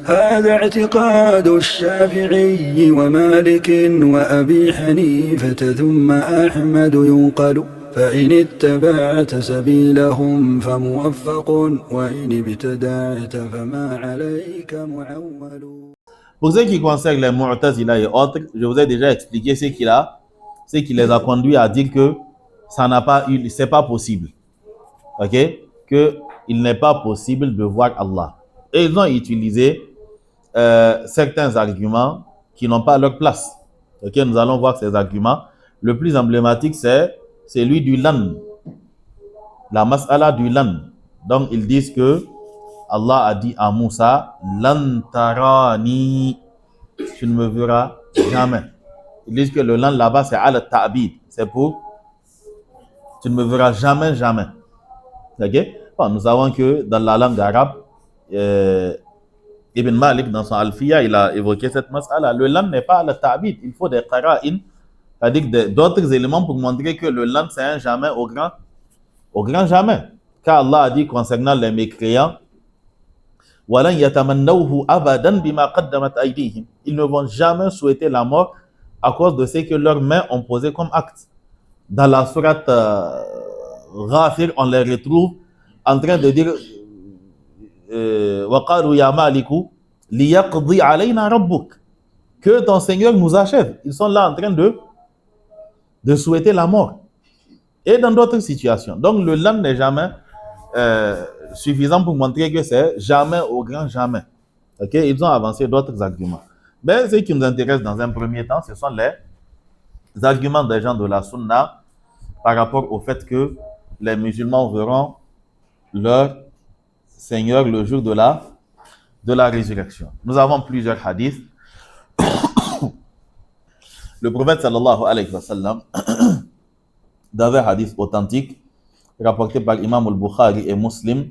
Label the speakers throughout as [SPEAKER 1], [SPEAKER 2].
[SPEAKER 1] هذا اعتقاد الشافعي ومالك وأبي حنيفة ثم أحمد ينقل فإن اتبعت سبيلهم فموفق وإن ابتدعت فما عليك معول.
[SPEAKER 2] Pour ce qui concerne les Mu'tazila et autres, je vous ai déjà expliqué ce qui les a conduits à dire que ça n'a pas eu, c'est pas possible. Ok? Que il n'est pas possible de voir Allah. Et ils ont utilisé certains arguments qui n'ont pas leur place. Ok? Nous allons voir ces arguments. Le plus emblématique, c'est celui du lan. La mas'ala du lan. Donc, ils disent que Allah a dit à Moussa, lan tarani, tu ne me verras jamais. Ils disent que le lan là-bas, c'est al-ta'bid. C'est pour, tu ne me verras jamais, jamais. Ok? Bon, nous savons que dans la langue arabe, Ibn Malik, dans son Alfiya, il a évoqué cette mas'ala. Le lan n'est pas al-ta'bid. Il faut des qara'in, c'est-à-dire d'autres éléments pour montrer que le lan, c'est un jamais au grand jamais. Car Allah a dit concernant les mécréants, ils ne vont jamais souhaiter la mort à cause de ce que leurs mains ont posé comme acte. Dans la sourate Ghafir, on les retrouve en train de dire que ton Seigneur nous achève. Ils sont là en train de souhaiter la mort. Et dans d'autres situations. Donc le lan n'est jamais suffisant pour montrer que c'est jamais au grand jamais. Ok? Ils ont avancé d'autres arguments. Mais ce qui nous intéresse dans un premier temps, ce sont les arguments des gens de la Sunna par rapport au fait que les musulmans verront leur Seigneur le jour de la résurrection. Nous avons plusieurs hadiths. Le prophète sallallahu alayhi wa sallam, dans un hadith authentique rapporté par Imam al-Bukhari et Muslim,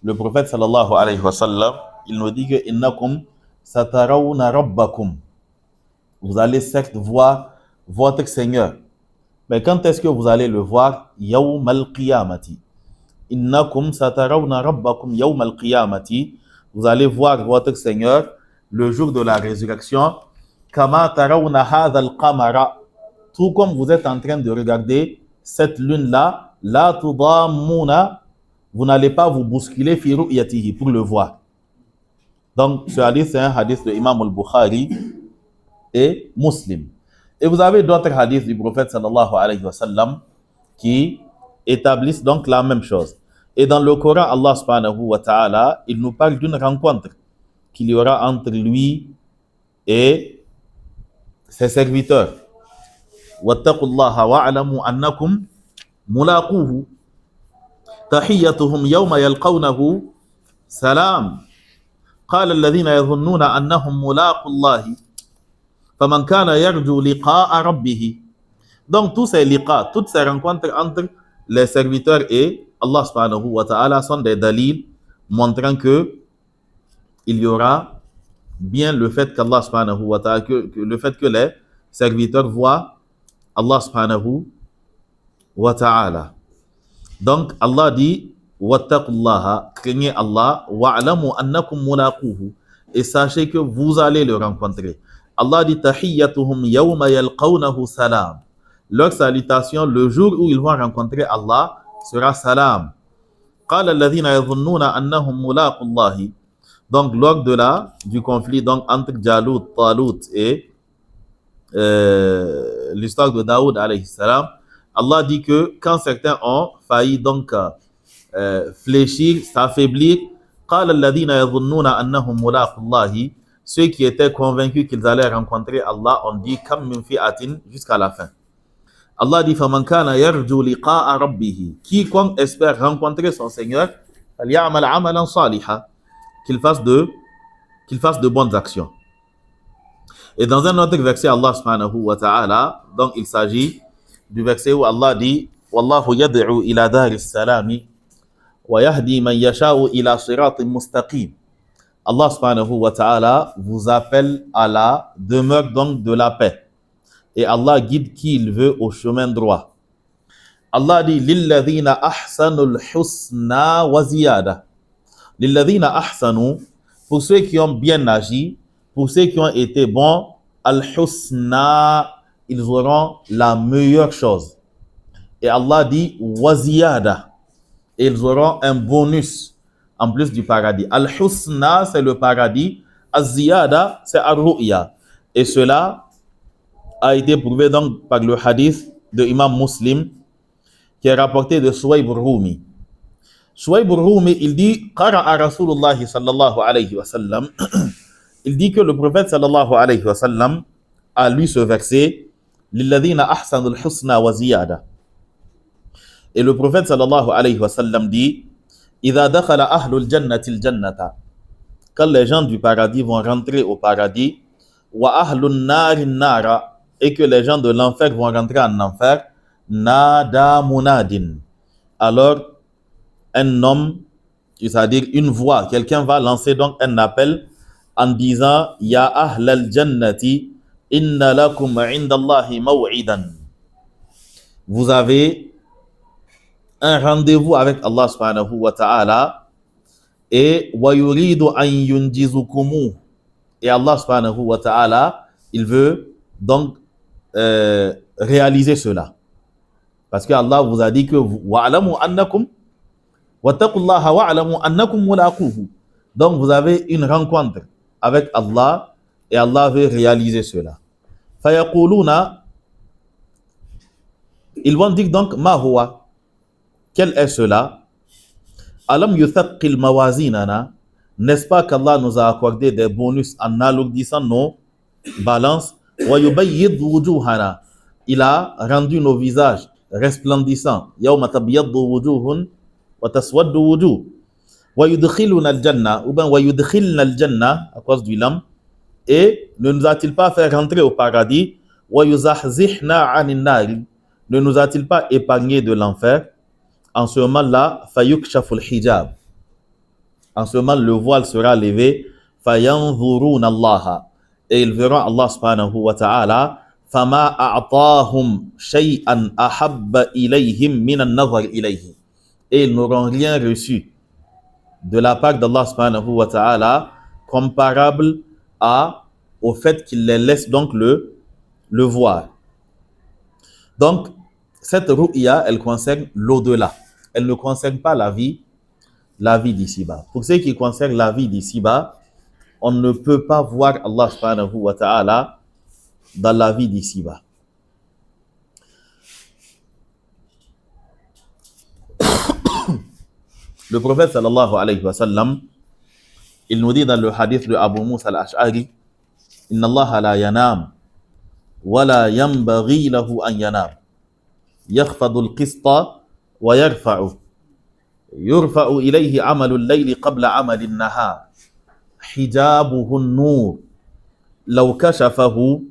[SPEAKER 2] le prophète sallallahu alayhi wa sallam, il nous dit que innakum satarawna rabbakum. Vous allez certes voir votre Seigneur. Mais quand est-ce que vous allez le voir? Yawm al-qiyamati. Innakum satarawna rabbakum yawm al-qiyamati. Vous allez voir votre Seigneur le jour de la résurrection. Kama tarawna hadha al-qamara. Tout comme vous êtes en train de regarder cette lune-là, la tudammuna, vous n'allez pas vous bousculer fi ru'yatihi pour le voir. Donc, ce hadith, c'est un hadith de Imam al-Bukhari et Muslim. Et vous avez d'autres hadiths du prophète sallallahu alayhi wa sallam qui établissent donc la même chose. Et dans le Coran, Allah subhanahu wa ta'ala, il nous parle d'une rencontre qu'il y aura entre lui et ses serviteurs. Wattaqullaha wa'alamu annakum mulaquhu. تحيتهم يوم يلقونه سلام قال الذين يظنون أنهم ملاقوا الله فمن كان يرجو لقاء ربه. Donc tous ces liqa, toutes ces rencontres entre les serviteurs et Allah subhanahu wa ta'ala sont des dalils montrant que il y aura bien le fait qu'Allah subhanahu wa ta'ala, que le fait que les serviteurs voient Allah subhanahu wa ta'ala. Donc, Allah dit wattaqullaha, craignez Allah, wa'lamu annakum mulaquhu, et sachez que vous allez le rencontrer. Allah dit tahiyyatuhum yawma yalqawnahu salam. Leur salutation le jour où ils vont rencontrer Allah sera salam. Qala alladhina yadhunnuna annahum mulaqullahi. Donc, lors du conflit donc, entre Jalut, Talut et l'histoire de Daoud alayhi salam, Allah dit que quand certains ont failli donc fléchir, s'affaiblir, قال الذين يظنون أنهم ملاقو الله, ceux qui étaient convaincus qu'ils allaient rencontrer Allah, on dit kam min fi'atin jusqu'à la fin. Allah dit فمن كان يرجو لقاء ربه, quiconque espère rencontrer son Seigneur, فليعمل عملا صالحا, qu'il fasse de bonnes actions. Et dans un autre verset, Allah subhanahu wa ta'ala, donc il s'agit du verset où Allah dit Wallahu yad'u ila daris salami wa yahdi man yasha'u ila siratin mustaqim. Allah subhanahu wa ta'ala vous appelle à la demeure donc de la paix. Et Allah guide qui il veut au chemin droit. Allah dit Lilladhina ahsanul husna wa ziyada. Lilladhina ahsanu, pour ceux qui ont bien agi, pour ceux qui ont été bons, al-husna, ils auront la meilleure chose. Et Allah dit waziyada, et ils auront un bonus en plus du paradis. Al-husna, c'est le paradis. Az-ziyada, c'est ar-ru'ya. Et cela a été prouvé donc par le hadith de Imam Muslim qui est rapporté de Suwayb al-Rumi. Suwayb al-Rumi, il dit Qara'a Rasulullah sallallahu alayhi wa sallam. Il dit que le prophète sallallahu alayhi wa sallam a lu ce verset Lilladhina ahsanul husna wa ziyada. Et le prophète sallallahu alayhi wa sallam dit Idha dakhala ahlul jannati al-jannata. Quand les gens du paradis vont rentrer au paradis, wa ahlun nari nara, et que les gens de l'enfer vont rentrer en enfer, nada munadin. Alors, un homme, c'est-à-dire une voix, quelqu'un va lancer donc un appel en disant Ya ahlal jannati, inna lakum indallahi maw'idan. Vous avez un rendez-vous avec Allah subhanahu wa ta'ala et wa yuridu an yunjizukumu. Et Allah subhanahu wa ta'ala, il veut donc réaliser cela. Parce que Allah vous a dit que wa'alamu annakum wattaqullaha wa'alamu annakum mulaquhu. Donc vous avez une rencontre avec Allah et Allah veut réaliser cela. Fayaquluna, ils vont dire donc ma huwa, quel est cela? Alam yuthaqqil mawazinana, n'est-ce pas qu'Allah nous a accordé des bonus en alourdissant nos balances? Wa yubayyid wujuhana, il a rendu nos visages resplendissants. Yawma tabyaddu wujuhun wa taswaddu wujuh. Wa yudkhiluna al-janna, ou bien wa yudkhilna al-janna à cause du lam, et ne nous a-t-il pas fait rentrer au paradis? Wa yuzahzihna 'anil nar, ne nous a-t-il pas épargné de l'enfer? En ce moment-là, fayukshaful hijab. En ce moment, le voile sera levé. Fayanzuruna Allah, et ils verront Allah subhanahu wa ta'ala. Fama a'tahum shay'an ahabba ilayhim min an-nazar ilayhi. Et ils n'auront rien reçu de la part d'Allah subhanahu wa ta'ala comparable au fait qu'il les laisse donc le voir. Donc, cette ru'ya, elle concerne l'au-delà. Elle ne concerne pas la vie d'ici-bas. Pour ce qui concerne la vie d'ici-bas, on ne peut pas voir Allah subhanahu wa ta'ala dans la vie d'ici-bas. Le prophète sallallahu alayhi wa sallam, il nous dit dans le hadith de Abu Musa al-Ash'ari, Inna Allah la yanam, wa la yanbaghi lahu an yanam. يخفض القسط ويرفع يرفع إليه عمل الليل قبل عمل النهار حجابه النور لو كشفه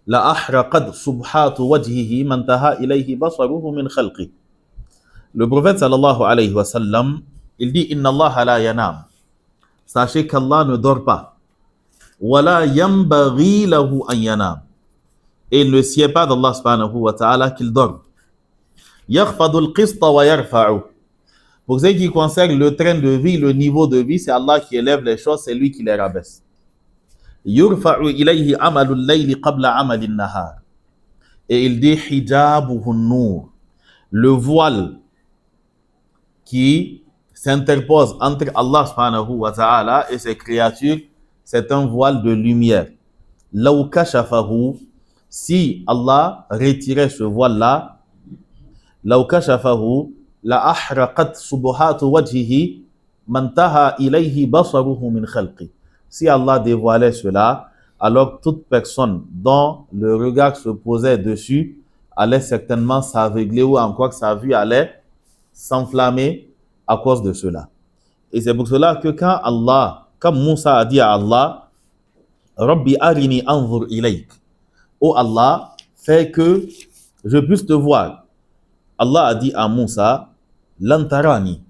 [SPEAKER 2] لأحرقت سبحات وجهه ما انتهى إليه بصره من خلقه. Le prophète sallallahu alayhi wa sallam, il dit Inna Allah la yanam. Sachez qu'Allah ne dort pas. Wala yanbaghi lahu an yanam. Et il ne sied pas d'Allah subhanahu wa ta'ala qu'il dorme. Yakhfadul qista wa yarfa'u. Pour ce qui concerne le train de vie, le niveau de vie, c'est Allah qui élève les choses, c'est lui qui les rabaisse. Yurfa'u ilayhi amalul layli qabla amalin nahar. Et il dit hijabuhu nur. Le voile qui s'interpose entre Allah subhanahu wa ta'ala et ses créatures, c'est un voile de lumière. Law kashafahu, si Allah retirait ce voile-là, law kashafahu la ahraqat subuhatu wajhihi mantaha ilayhi basaruhu min khalqi. Si Allah dévoilait cela, alors toute personne dont le regard se posait dessus allait certainement s'aveugler ou encore sa vue allait s'enflammer à cause de cela. Et c'est pour cela que quand Moussa a dit à Allah, Rabbi arini anzur ilayk, oh Allah, fais que je puisse te voir. Allah a dit à Moussa, Lantarani,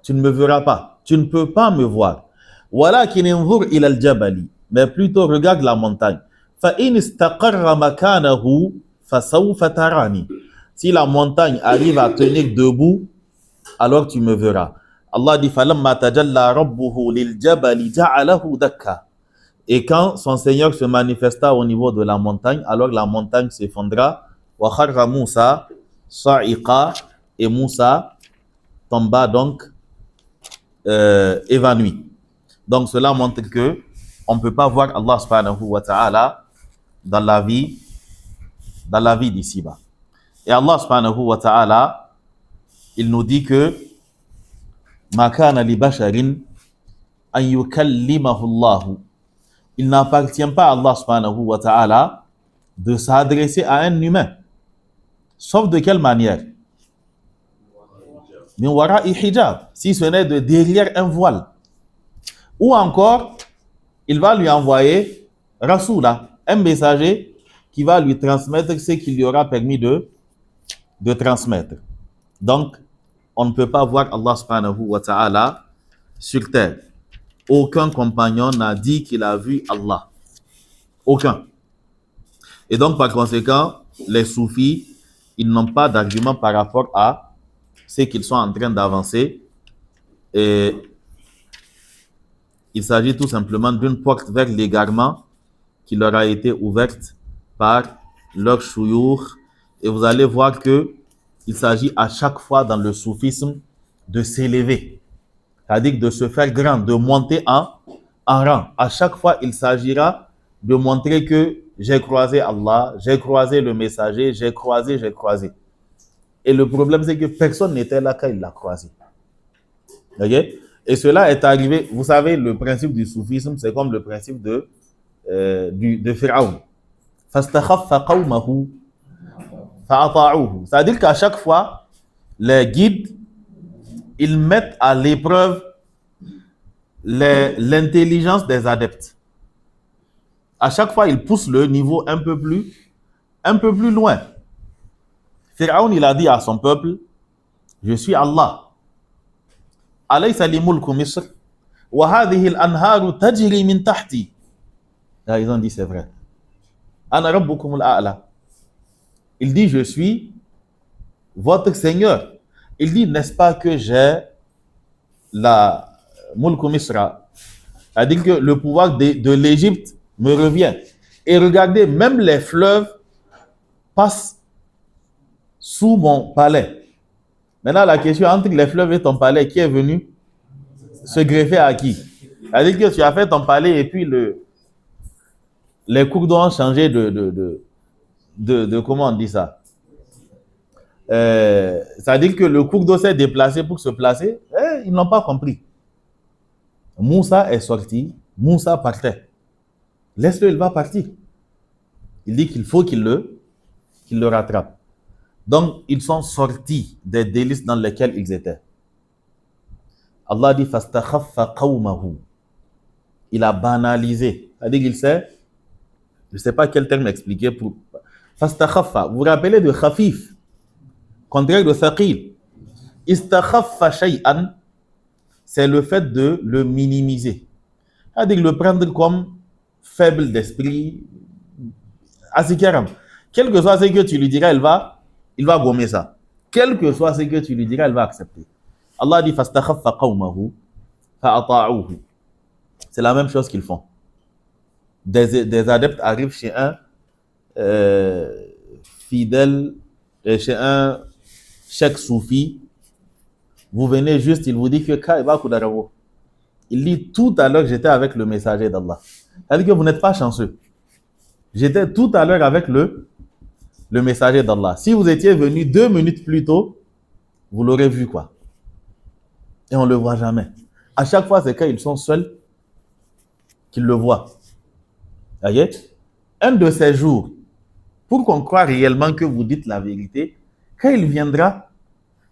[SPEAKER 2] tu ne me verras pas, tu ne peux pas me voir. Walakin anzur ila al-jabali, mais plutôt regarde la montagne. Fa in istaqarra makanahu fa sawfa tarani. Si la montagne arrive à tenir debout, alors tu me verras. Allah dit فَلَمَّا تَجَلَّى رَبُّهُ لِلْجَبَلِ جَعَلَهُ دَكَّا. Et quand son Seigneur se manifesta au niveau de la montagne, alors la montagne s'effondra. وَخَرَّ مُوسَى صَعِقًا. Et Moussa tomba donc évanoui. Donc cela montre que on ne peut pas voir Allah subhanahu wa ta'ala dans la vie d'ici-bas. Et Allah subhanahu wa ta'ala, il nous dit que مَا كَانَ لِبَشَرٍ أَن يُكَلِّمَهُ اللَّهُ. Il n'appartient pas à Allah subhanahu wa ta'ala de s'adresser à un humain. Sauf de quelle manière? Min wara'i hijab, si ce n'est de derrière un voile. Ou encore, il va lui envoyer Rassoula, un messager qui va lui transmettre ce qu'il lui aura permis de transmettre. Donc, on ne peut pas voir Allah subhanahu wa ta'ala sur terre. Aucun compagnon n'a dit qu'il a vu Allah. Aucun. Et donc, par conséquent, les soufis, ils n'ont pas d'argument par rapport à ce qu'ils sont en train d'avancer. Et il s'agit tout simplement d'une porte vers l'égarement qui leur a été ouverte par leur chouyour. Et vous allez voir que il s'agit à chaque fois dans le soufisme de s'élever. C'est-à-dire de se faire grand, de monter en rang. À chaque fois, il s'agira de montrer que j'ai croisé Allah, j'ai croisé le messager, j'ai croisé. Et le problème, c'est que personne n'était là quand il l'a croisé. Okay? Et cela est arrivé, vous savez, le principe du soufisme, c'est comme le principe de Pharaon. فَاسْتَخَفَّ قَوْمَهُ فَأَطَاعُوهُ. C'est-à-dire qu'à chaque fois, les guides, ils mettent à l'épreuve l'intelligence des adeptes. À chaque fois, ils poussent le niveau un peu plus loin. Pharaon, il a dit à son peuple, je suis Allah. أَلَيْسَ لِمُلْكُ مِصْرٍ وَهَذِهِ الْأَنْهَارُ تَجْرِي مِنْ تَحْتِي. Là, ils ont dit, c'est vrai. أَنَا رَبُّكُمُ الْأَعْلَى. Il dit, je suis votre Seigneur. Il dit, n'est-ce pas que j'ai la Mulku Misra, c'est-à-dire que le pouvoir de l'Égypte me revient. Et regardez, même les fleuves passent sous mon palais. Maintenant, la question entre les fleuves et ton palais, qui est venu se greffer à qui? C'est-à-dire que tu as fait ton palais et puis les cours d'eau ont changé de comment on dit ça? C'est-à-dire que le cours d'eau s'est déplacé pour se placer. Ils n'ont pas compris. Moussa est sorti, Moussa partait. Laisse-le, il va partir. Il dit qu'il faut qu'il le rattrape. Donc, ils sont sortis des délices dans lesquels ils étaient. Allah dit فَاسْتَخَفَّ قَوْمَهُ. Il a banalisé. C'est-à-dire qu'il sait, je ne sais pas quel terme expliquer pour. فَاسْتَخَفَّ. Vous vous rappelez de khafif, contraire de thaqil. Istakhaffa shay'an, c'est le fait de le minimiser. C'est-à-dire le prendre comme faible d'esprit. Asikaram. Quel que soit ce que tu lui diras, il va gommer ça. Quel que soit ce que tu lui diras, il va accepter. Allah dit fastakhaffa qawmahu fa'ata'uhu. C'est la même chose qu'ils font. Des adeptes arrivent chez un fidèle, chez un cheikh soufi. Vous venez juste, il vous dit que Kaïba Koudaravo. Il dit tout à l'heure, j'étais avec le messager d'Allah. C'est-à-dire que vous n'êtes pas chanceux. J'étais tout à l'heure avec le messager d'Allah. Si vous étiez venu 2 minutes plus tôt, vous l'aurez vu quoi. Et on ne le voit jamais. À chaque fois, c'est quand ils sont seuls qu'ils le voient. Voyez? Un de ces jours, pour qu'on croie réellement que vous dites la vérité, quand il viendra,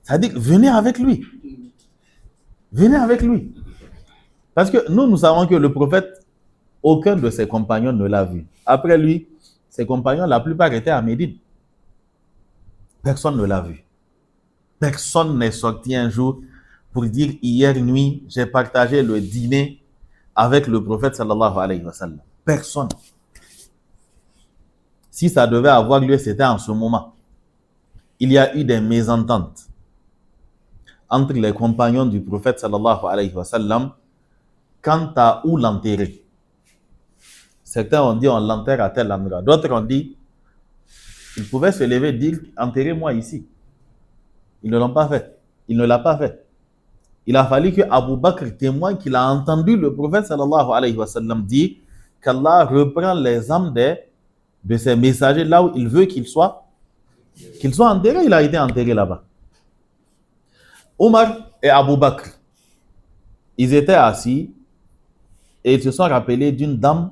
[SPEAKER 2] c'est-à-dire, venez avec lui. Venez avec lui. Parce que nous savons que le prophète, aucun de ses compagnons ne l'a vu. Après lui, ses compagnons, la plupart étaient à Médine. Personne ne l'a vu. Personne n'est sorti un jour pour dire, hier nuit, j'ai partagé le dîner avec le prophète sallallahu alayhi wa sallam. Personne. Si ça devait avoir lieu, c'était en ce moment. Il y a eu des mésententes. entre les compagnons du prophète sallallahu alayhi wa sallam quant à où l'enterrer. Certains ont dit on l'enterre à tel endroit. D'autres ont dit il pouvait se lever et dire enterrez-moi ici. Ils ne l'ont pas fait. Il ne l'a pas fait. Il a fallu que Abu Bakr témoigne qu'il a entendu le prophète sallallahu alayhi wa sallam dire qu'Allah reprend les âmes de ses messagers là où il veut qu'ils soient enterrés. Il a été enterré là-bas. Omar et Abu Bakr, ils étaient assis et ils se sont rappelés d'une dame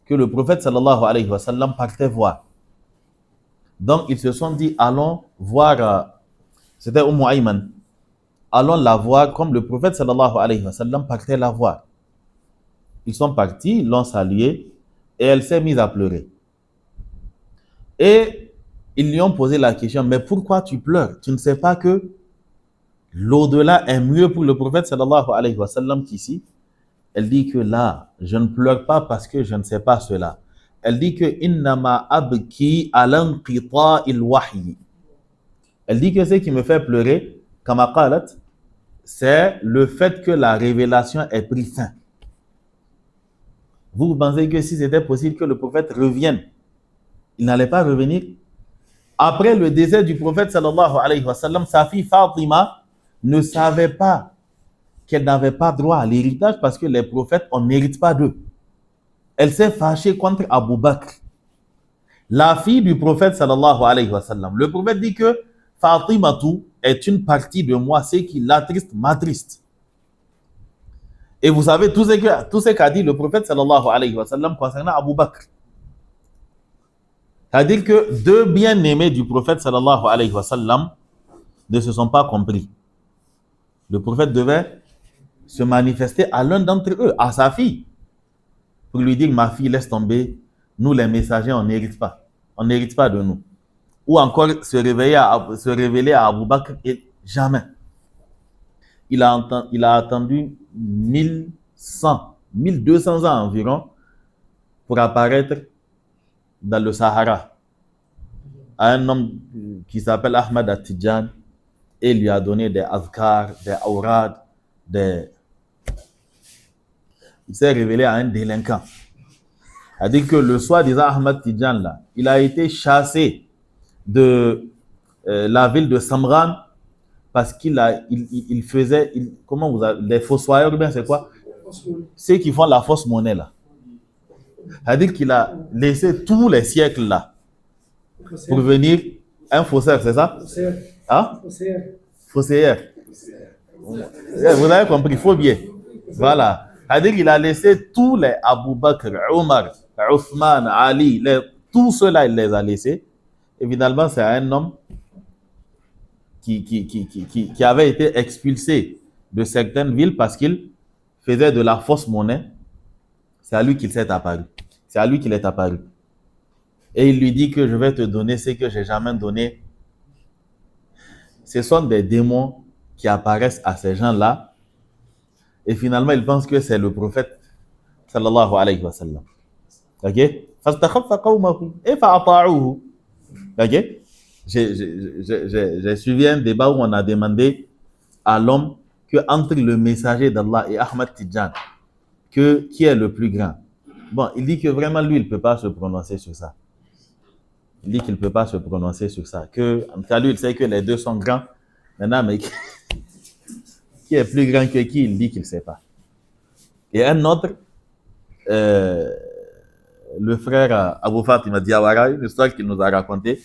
[SPEAKER 2] que le prophète sallallahu alayhi wa sallam partait voir. Donc ils se sont dit allons voir, c'était Ayman, allons la voir comme le prophète sallallahu alayhi wa sallam partait la voir. Ils sont partis, ils l'ont saluée et elle s'est mise à pleurer. Et ils lui ont posé la question, mais pourquoi tu pleures? Tu ne sais pas que l'au-delà est mieux pour le prophète sallallahu alayhi wa sallam qu'ici? Elle dit que là, je ne pleure pas parce que je ne sais pas cela. Elle dit que innama abki alanqita'il wahyi. Elle dit que ce qui me fait pleurer, kama qalat, c'est le fait que la révélation ait pris fin. Vous pensez que si c'était possible que le prophète revienne, il n'allait pas revenir? Après le décès du prophète sallallahu alayhi wa sallam, sa fille Fatima ne savait pas qu'elle n'avait pas droit à l'héritage parce que les prophètes, on n'hérite pas d'eux. Elle s'est fâchée contre Abu Bakr, la fille du prophète sallallahu alayhi wa sallam. Le prophète dit que Fatimatu est une partie de moi, ce qui l'attriste m'attriste. Et vous savez tout ce qu'a dit le prophète sallallahu alayhi wa sallam concernant Abu Bakr. C'est-à-dire que deux bien-aimés du prophète sallallahu alayhi wa sallam ne se sont pas compris. Le prophète devait se manifester à l'un d'entre eux, à sa fille, pour lui dire, ma fille, laisse tomber, nous les messagers, on n'hérite pas. On n'hérite pas de nous. Ou encore se révéler à Abu Bakr et jamais. Il a attendu 1200 ans environ pour apparaître dans le Sahara à un homme qui s'appelle Ahmad At-Tidjan et lui a donné des azkar, des awrad, il s'est révélé à un délinquant. C'est-à-dire que le soi-disant Ahmad Tidjan là, il a été chassé de la ville de Samran parce qu'il faisait, les fossoyeurs, bien c'est quoi? Ceux qui font la fausse monnaie là. C'est-à-dire qu'il a laissé tous les siècles là pour venir un faussaire, c'est ça? Hein? Faussaire. Vous avez compris, il faut bien. Voilà. C'est-à-dire qu'il a laissé tous les Abu Bakr, Omar, Othman, Ali, tous ceux-là, il les a laissés. Et finalement, c'est un homme qui avait été expulsé de certaines villes parce qu'il faisait de la fausse monnaie. C'est à lui qu'il s'est apparu. C'est à lui qu'il est apparu. Et il lui dit que je vais te donner ce que je n'ai jamais donné. Ce sont des démons qui apparaissent à ces gens-là. Et finalement, ils pensent que c'est le prophète sallallahu alayhi wa sallam. Ok? Ok? J'ai suivi un débat où on a demandé à l'homme que entre le messager d'Allah et Ahmad Tidjan, qui est le plus grand? Bon, il dit que vraiment lui, il ne peut pas se prononcer sur ça. Il dit qu'il ne peut pas se prononcer sur ça. En tout cas, lui, il sait que les deux sont grands. Maintenant, mais qui est plus grand que qui? Il dit qu'il ne sait pas. Et un autre, le frère Abou Fatima Diawara, une histoire qu'il nous a racontée.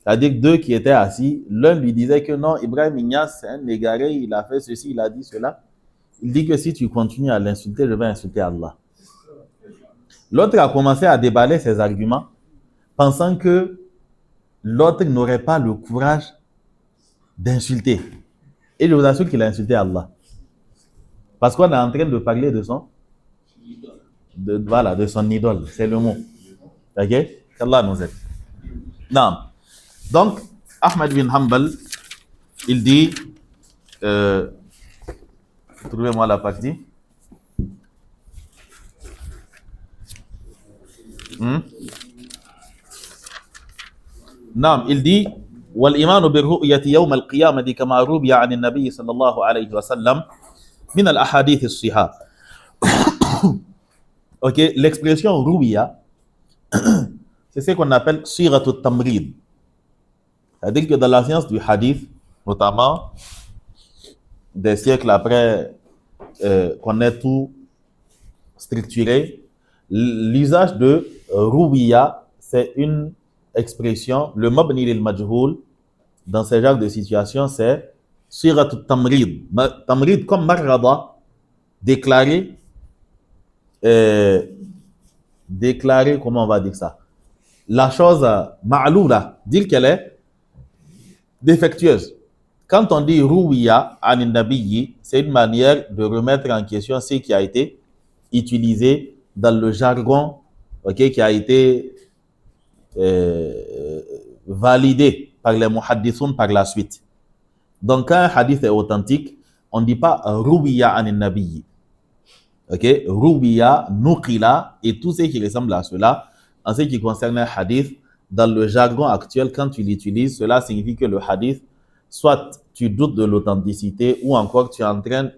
[SPEAKER 2] C'est-à-dire que deux qui étaient assis, l'un lui disait que non, Ibrahim Ignace, c'est un égaré, il a fait ceci, il a dit cela. Il dit que si tu continues à l'insulter, je vais insulter Allah. L'autre a commencé à déballer ses arguments, pensant que l'autre n'aurait pas le courage d'insulter. Et je vous assure qu'il a insulté Allah. Parce qu'on est en train de parler de son idole. C'est le mot. Ok? Qu'Allah nous aide. Non. Donc, Ahmed bin Hanbal, il dit, trouvez-moi la partie. Non, il dit, والإيمان بالرؤية يوم القيامة كما روي عن النبي صلى الله عليه وسلم من الأحاديث الصحيحة. Ok, l'expression ruya, c'est ce qu'on appelle sirat al-tamrid. C'est-à-dire que dans la science du hadith, notamment des siècles après qu'on ait tout structuré, l'usage de ruya, c'est une expression, le mabni lil majhoul, dans ce genre de situation, c'est sirat al-tamrid. Tamrid comme marrada, déclaré, comment on va dire ça? La chose ma'loula, dire qu'elle est défectueuse. Quand on dit ruwiya an nabiyyi, c'est une manière de remettre en question ce qui a été utilisé dans le jargon, okay, qui a été validé par les muhaddithun par la suite. Donc, quand un hadith est authentique, on ne dit pas ruwiya an nabiyyi. Ok, ruwiya, nuqila et tout ce qui ressemble à cela, en ce qui concerne un hadith, dans le jargon actuel, quand tu l'utilises, cela signifie que le hadith, soit tu doutes de l'authenticité, ou encore tu es en train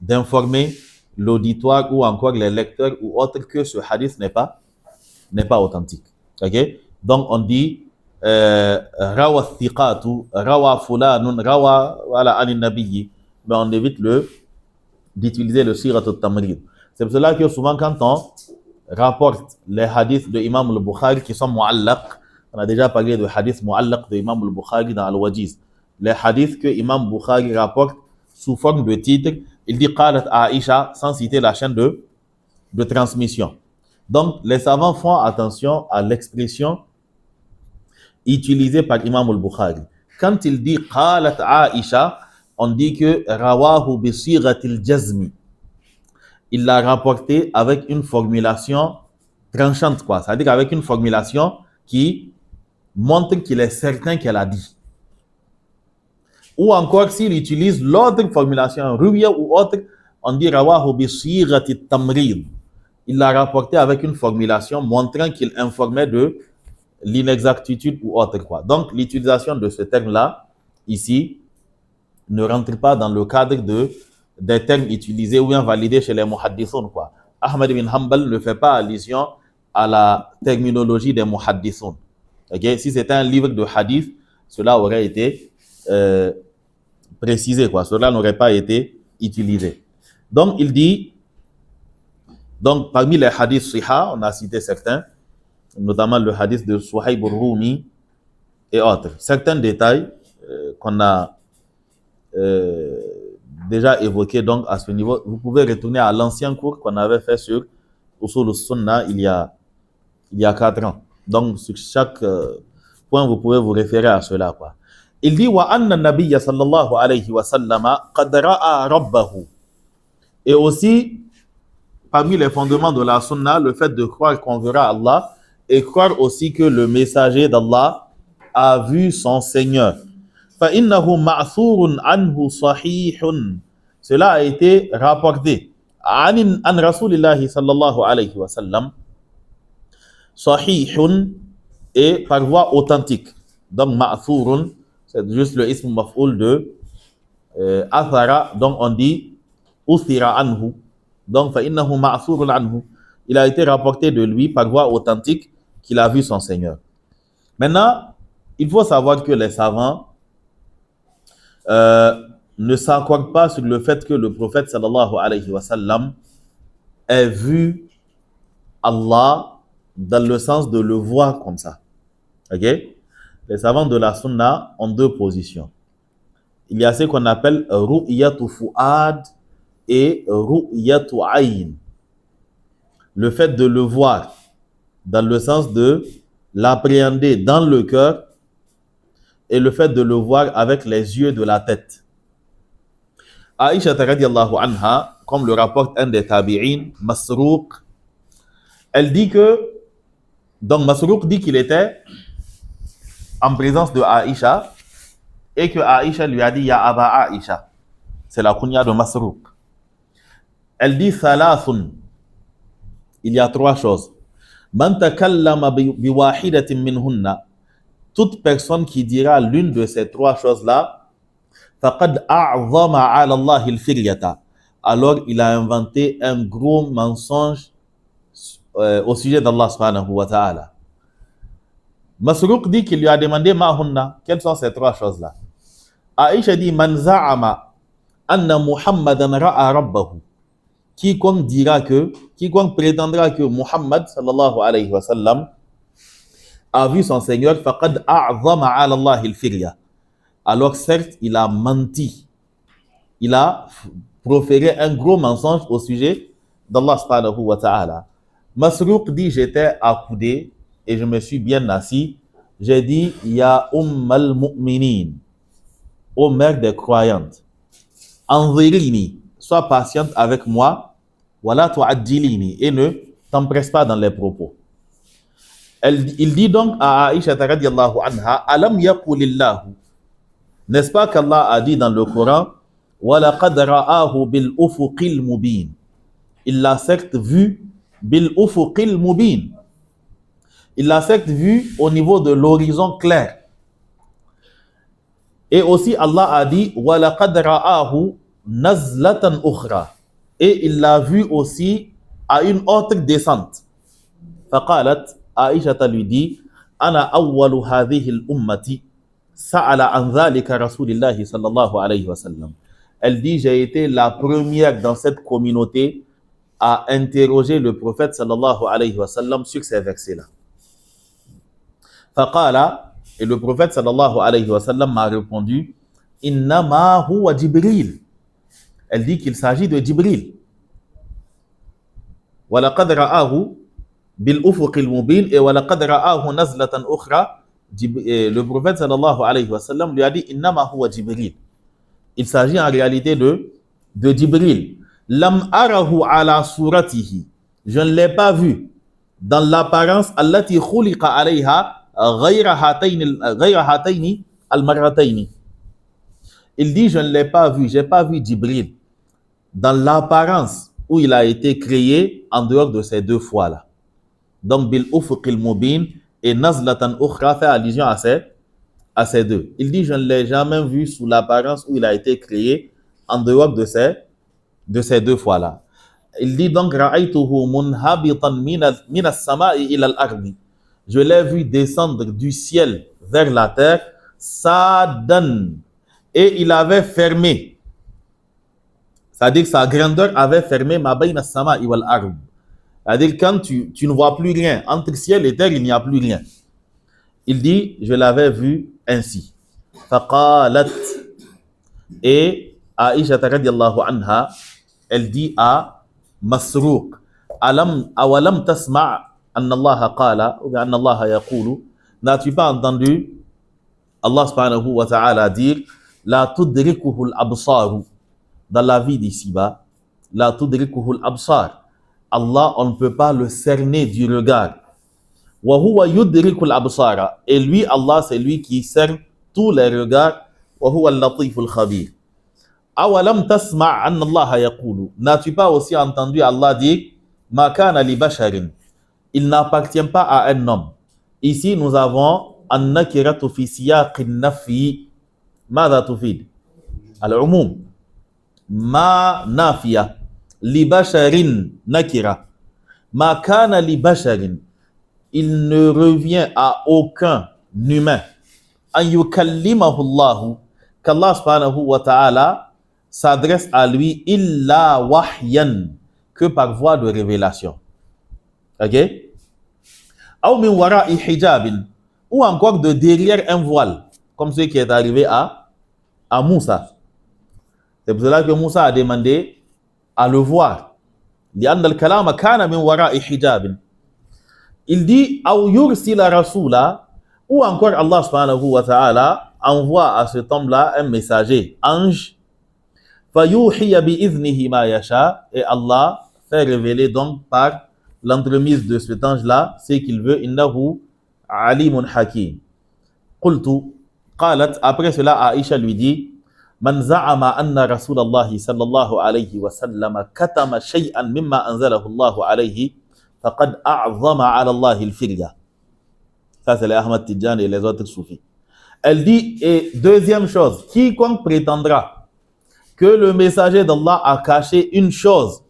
[SPEAKER 2] d'informer l'auditoire, ou encore les lecteurs, ou autres, que ce hadith n'est pas authentique. Ok, donc on dit rawa thiqatu, rawa fulanun, rawa wala anin nabiyyi, mais on évite d'utiliser le sirat al-tamrid. C'est pour cela que souvent quand on rapporte les hadiths de Imam al-Bukhari qui sont mu'allaq, on a déjà parlé de hadiths mu'allaq de Imam al-Bukhari dans Al-Wajiz. Les hadiths que Imam Bukhari rapporte sous forme de titre, il dit qalat Aisha sans citer la chaîne de transmission. Donc les savants font attention à l'expression utilisée par Imam al-Bukhari. Quand il dit qalat Aisha, on dit que rawahu bi siratil jazmi. Il l'a rapporté avec une formulation tranchante, quoi. C'est-à-dire avec une formulation qui montre qu'il est certain qu'elle a dit. Ou encore, s'il utilise l'autre formulation, ruya ou autre, on dit rawahu bi siratil tamrid. Il l'a rapporté avec une formulation montrant qu'il informait de l'inexactitude ou autre, quoi. Donc, l'utilisation de ce terme-là, ici, ne rentre pas dans le cadre des termes utilisés ou bien validés chez les muhaddithun, quoi. Ahmad ibn Hanbal ne fait pas allusion à la terminologie des muhaddithun. Okay? Si c'était un livre de hadith, cela aurait été précisé, quoi. Cela n'aurait pas été utilisé. Donc, il dit, donc parmi les hadiths siha, on a cité certains, notamment le hadith de Suhayb al-Rumi et autres. Certains détails qu'on a déjà évoqué donc à ce niveau. Vous pouvez retourner à l'ancien cours qu'on avait fait sur Usul al-Sunnah il y a 4 ans. Donc sur chaque point vous pouvez vous référer à cela, quoi. Il dit wa anna nabiyya sallallahu alayhi wa sallama qad ra'a rabbahu. Et aussi parmi les fondements de la Sunna, le fait de croire qu'on verra Allah et croire aussi que le messager d'Allah a vu son Seigneur. فإنه معثور عنه صحيح. Cela a été rapporté عن رسول الله صلى الله عليه وسلم صحيح et par voie authentique. Donc معثور, c'est juste le ism maf'oul de athara, donc on dit uthira anhu. Donc فإنه معثور عنه, il a été rapporté de lui par voie authentique qu'il a vu son Seigneur. Maintenant, il faut savoir que les savants ne s'accordent pas sur le fait que le prophète sallallahu alayhi wa sallam ait vu Allah dans le sens de le voir comme ça. Ok? Les savants de la Sunna ont 2 positions. Il y a ce qu'on appelle ru'yatu fu'ad et ru'yatu ayn. Le fait de le voir dans le sens de l'appréhender dans le cœur et le fait de le voir avec les yeux de la tête. Aïcha radiyallahu anha, comme le rapporte un des tabi'in, Masruq, elle dit que, donc Masruq dit qu'il était en présence de Aïcha et que Aïcha lui a dit Ya Aba Aïcha. C'est la kunya de Masruq. Elle dit Thalathun. Il y a 3 choses. Man takallama biwahidatin minhunna. toute personne qui dira l'une de ces trois choses-là, faqad a'zama 'ala Allah al-firyata. Alors il a inventé un gros mensonge au sujet d'Allah subhanahu wa ta'ala. Masruq dit qu'il lui a demandé Mahunna, quelles sont ces trois choses-là? Aïcha dit Man za'ama anna Muhammadan ra'a rabbahu. Quiconque prétendra que Muhammad sallallahu alayhi wa sallam a vu son Seigneur, faqad a'zama 'ala Allah al-firya. Alors certes, il a menti. Il a proféré un gros mensonge au sujet d'Allah subhanahu wa ta'ala. Masruq dit, j'étais accoudé et je me suis bien assis. J'ai dit, Ya al mu'minin, ô mère des croyantes, anzirini, sois patiente avec moi, wala tu'addilini, et ne t'empresse pas dans les propos. Il dit donc à Aïcha radiyallahu anha, alam yaqulillahu, n'est-ce pas qu'Allah a dit dans le Coran, walaqad ra'ahu bil ufuqil mubin. Il l'a certes vu bil ufuqil mubin. Il l'a certes vu au niveau de l'horizon clair. Et aussi Allah a dit walaqad ra'ahu nazlatan ukhra. Et il l'a vu aussi à une autre descente. Faqalat, Aïcha lui dit, ana awwalu hadhihi al-ummati sa'ala an dhalika rasulillahi sallallahu alayhi wa sallam. Elle dit, j'ai été la première dans cette communauté à interroger le prophète sallallahu alayhi wa sallam sur ces versets-là. Faqala, et le prophète sallallahu alayhi wa sallam m'a répondu, innama huwa Jibril. Elle dit qu'il s'agit de Jibril. Walaqad ra'ahu bil ufuqil mubin et walaqad ra'ahu nazlatan ukhra. Le prophète sallallahu alayhi wa sallam lui a dit innama huwa Jibril. Il s'agit en réalité de Jibril. Lam arahu ala suratihi. Je ne l'ai pas vu dans l'apparence allati khuliqa alayha ghayra hatayni al-marratayni. Il dit je ne l'ai pas vu, j'ai pas vu Jibril dans l'apparence où il a été créé en dehors de ces deux fois-là. Donc bil ufuqil mubin et nazlatan ukhra fait allusion à ces deux. Il dit je ne l'ai jamais vu sous l'apparence où il a été créé en dehors de ces deux fois-là. Il dit donc ra'aytuhu munhabitan min as-sama'i ila al-ardi. Je l'ai vu descendre du ciel vers la terre, sadan, et il avait fermé. C'est-à-dire que sa grandeur avait fermé ma bayna as-sama'i wal ard. C'est-à-dire quand tu ne vois plus rien entre ciel et terre, il n'y a plus rien. Il dit je l'avais vu ainsi. Faqalat, et Aïcha radiyallahu anha, elle dit à Masruq, awalam tasma' anna Allah qala ou anna Allah yaqulu, n'as-tu pas entendu Allah subhanahu wa ta'ala dire la tudrikuhu al-absar, dans la vie d'ici-bas, la tudrikuhu al-absar, Allah on ne peut pas le cerner du regard. Wa huwa yudrikul absara, et lui Allah c'est lui qui cerne tous les regards. Wa huwa al-latiful khabir. Awalam tasma' anna Allah yaqulu, n'as-tu pas aussi entendu Allah dire ma kana li basharin, il n'appartient pas à un homme. Ici nous avons an-nakiratu fi siyaq an-nafi. Madha tufid? Al-umum. Ma nafiya li basharin nakira. Ma kana li basharin, il ne revient à aucun humain an yukallimahu Allah, qu'Allah subhanahu wa ta'ala s'adresse à lui illa wahyan, que par voie de révélation. Ok? Aw min wara'i hijabin, ou encore de derrière un voile, comme ce qui est arrivé à Moussa. C'est pour cela que Moussa a demandé à le voir. لأن الكلام كان من وراء حجاب. Il dit aw yursila rasula, ou encore Allah subhanahu wa ta'ala envoie à cet homme-là un messager, ange, fayuhiya bi idhnihi ma yasha, et Allah fait révéler donc par l'entremise de cet ange-là ce qu'il veut. Innahu alimun hakim. Qultu, qalat, après cela Aïcha lui dit man za'ama anna Rasulallah sallallahu alayhi wa sallam katama shay'an mimma anzalahu Allah alayhi faqad a'zama 'ala Allah al-firya. Ça, c'est les Ahmad Tidjan et les autres soufis. Elle dit, et deuxième chose, quiconque prétendra que le messager d'Allah a caché une chose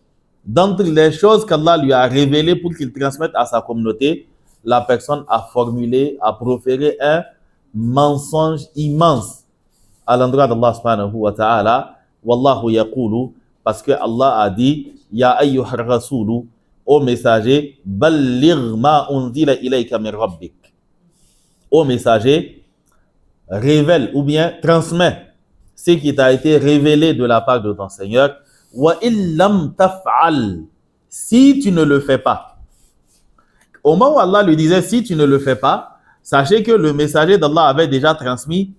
[SPEAKER 2] d'entre les choses qu'Allah lui a révélées pour qu'il transmette à sa communauté, la personne a formulé, a proféré un mensonge immense à l'endroit d'Allah subhanahu wa ta'ala. Wallahu yaqulu, parce que Allah a dit, Ya ayyuhar rasulu, ô messager, balligh ma unzila ilayka min rabbik. Ô messager, révèle ou bien transmet ce qui t'a été révélé de la part de ton Seigneur. Wa illam taf'al, si tu ne le fais pas. Au moment où Allah lui disait si tu ne le fais pas, sachez que le messager d'Allah avait déjà transmis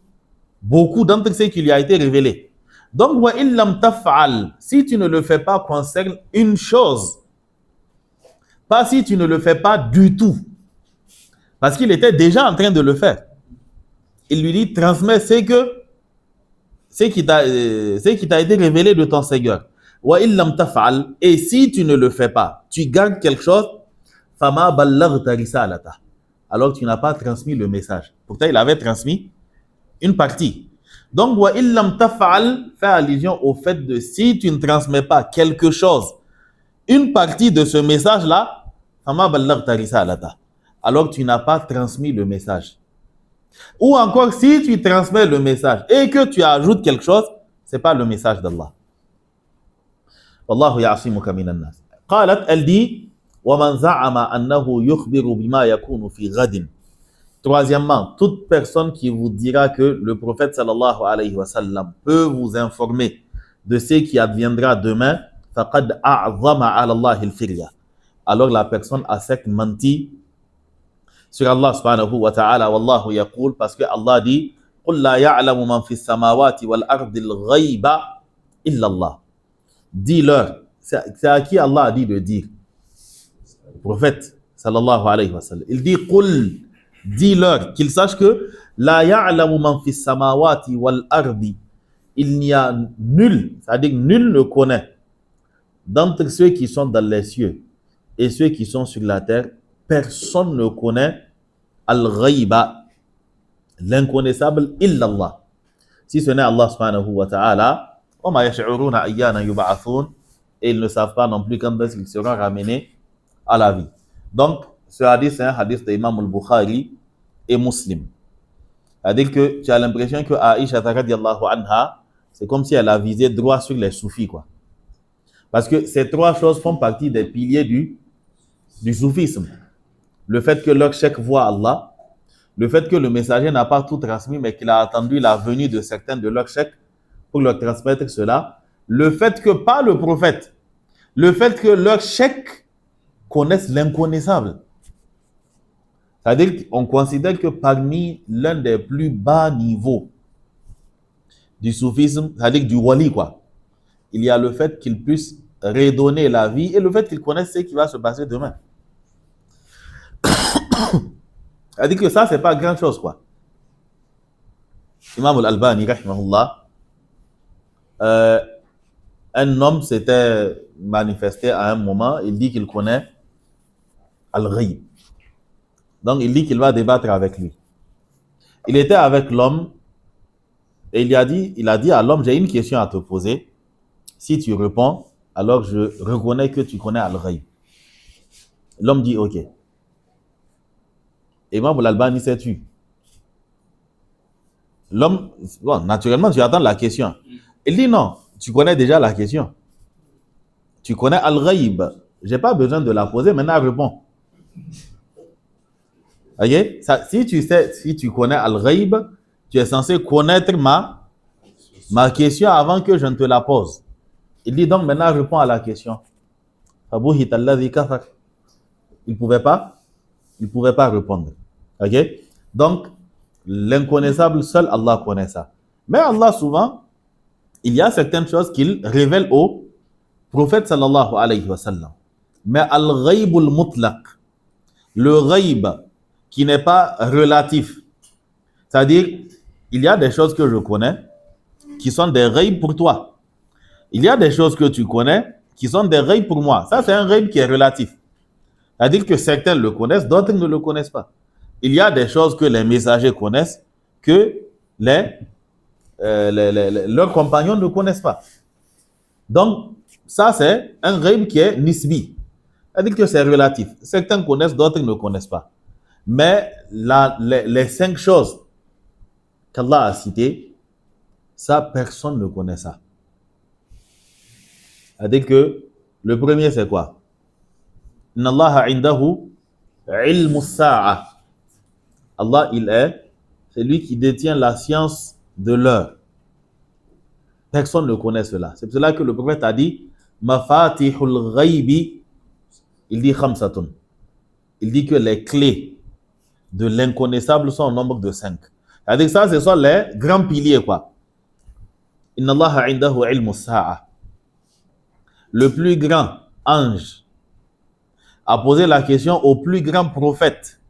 [SPEAKER 2] beaucoup d'entre ce qui lui a été révélé. Donc, wa illam taf'al, si tu ne le fais pas, concerne une chose. Pas si tu ne le fais pas du tout. Parce qu'il était déjà en train de le faire. Il lui dit, transmets ce qui t'a été révélé de ton Seigneur. Wa illam taf'al, et si tu ne le fais pas, tu gardes quelque chose, fama ballaghta risalata. Alors tu n'as pas transmis le message. Pourtant, il avait transmis une partie. Donc, wa illam taf'al fait allusion au fait de si tu ne transmets pas quelque chose, une partie de ce message-là, fama ballaghta risalata. Alors tu n'as pas transmis le message. Ou encore, si tu transmets le message et que tu ajoutes quelque chose, ce n'est pas le message d'Allah. Wallahu ya'asimuka minan nas. Qalat, elle dit, وَمَنْ زَعَمَ أَنَّهُ يُخْبِرُ بِمَا يَكُونُ فِي غَدٍ. Troisièmement, toute personne qui vous dira que le prophète sallallahu alayhi wa sallam peut vous informer de ce qui adviendra demain, فَقَدْ أَعْظَمَ عَلَى اللَّهِ الْفِرْيَةِ. Alors la personne a certes menti sur Allah subhanahu wa ta'ala. Wallahu yaqul, parce que Allah dit, قُلْ لَا يَعْلَمُ مَنْ فِي السَّمَاوَاتِ وَالْأَرْضِ الْغَيْبَ إِلَّا اللَّهِ. Dis-leur, c'est à qui Allah a dit de dire? Le prophète sallallahu alayhi wa sallam. Il dit, قُلْ, dis-leur, qu'ils sachent que la ya'lamu man fis samawati wal ardi, il n'y a nul, c'est-à-dire nul ne connaît d'entre ceux qui sont dans les cieux et ceux qui sont sur la terre, personne ne connaît al-ghayba, l'inconnaissable, illallah, si ce n'est Allah subhanahu wa ta'ala. wa ma yash'uruna ayyana yub'athun, et ils ne savent pas non plus quand est-ce qu'ils seront ramenés à la vie. Donc ce hadith, c'est un hadith de Imam al-Bukhari et Muslim. C'est-à-dire que tu as l'impression que Aïcha radiyallahu anha, c'est comme si elle a visé droit sur les soufis, quoi. Parce que ces trois choses font partie des piliers du soufisme. Le fait que leur cheikh voit Allah, le fait que le messager n'a pas tout transmis, mais qu'il a attendu la venue de certains de leurs cheikhs pour leur transmettre cela, le fait que, pas le prophète, le fait que leurs cheikhs connaissent l'inconnaissable. C'est-à-dire qu'on considère que parmi l'un des plus bas niveaux du soufisme, c'est-à-dire du wali, quoi, il y a le fait qu'il puisse redonner la vie et le fait qu'il connaisse ce qui va se passer demain. C'est-à-dire que ça, c'est pas grand chose, quoi. Imam al-Albani, rahimahullah, un homme s'était manifesté à un moment, il dit qu'il connaît al-ghayb. Donc, il dit qu'il va débattre avec lui. Il était avec l'homme et il a dit à l'homme, j'ai une question à te poser. Si tu réponds, alors je reconnais que tu connais al-ghayb. L'homme dit, ok. Imam al-Albani s'est tu. L'homme, bon, naturellement, tu attends la question. Il dit, non, tu connais déjà la question. Tu connais al-ghayb. Je n'ai pas besoin de la poser, maintenant réponds. Okay? Ça, si tu connais al-ghayb, tu es censé connaître ma question avant que je ne te la pose. Il dit donc maintenant réponds à la question. Il ne pouvait pas répondre. Okay? Donc l'inconnaissable, seul Allah connaît ça. Mais Allah souvent, il y a certaines choses qu'il révèle au prophète sallallahu alayhi wa sallam. Mais al-ghaybul mutlaq, le ghayb qui n'est pas relatif. C'est-à-dire, il y a des choses que je connais qui sont des ghayb pour toi. Il y a des choses que tu connais qui sont des ghayb pour moi. Ça, c'est un ghayb qui est relatif. C'est-à-dire que certains le connaissent, d'autres ne le connaissent pas. il y a des choses que les messagers connaissent que leurs compagnons ne connaissent pas. Donc, ça, c'est un ghaib qui est nisbi. C'est-à-dire que c'est relatif. Certains connaissent, d'autres ne connaissent pas. Mais les 5 choses qu'Allah a citées, ça, personne ne connaît ça. C'est-à-dire que le premier, c'est quoi? Inna Allaha indahu ilmu sa'a. Allah, c'est lui qui détient la science de l'heure. Personne ne connaît cela. C'est pour cela que le prophète a dit Mafatihul ghaibi, il dit khamsatun. Il dit que les clés de l'inconnaissable sont au nombre de 5. C'est-à-dire que ça, ce sont les grands piliers, quoi. Inna Allaha indahu ilmu sa'a. Le plus grand ange a posé la question au plus grand prophète.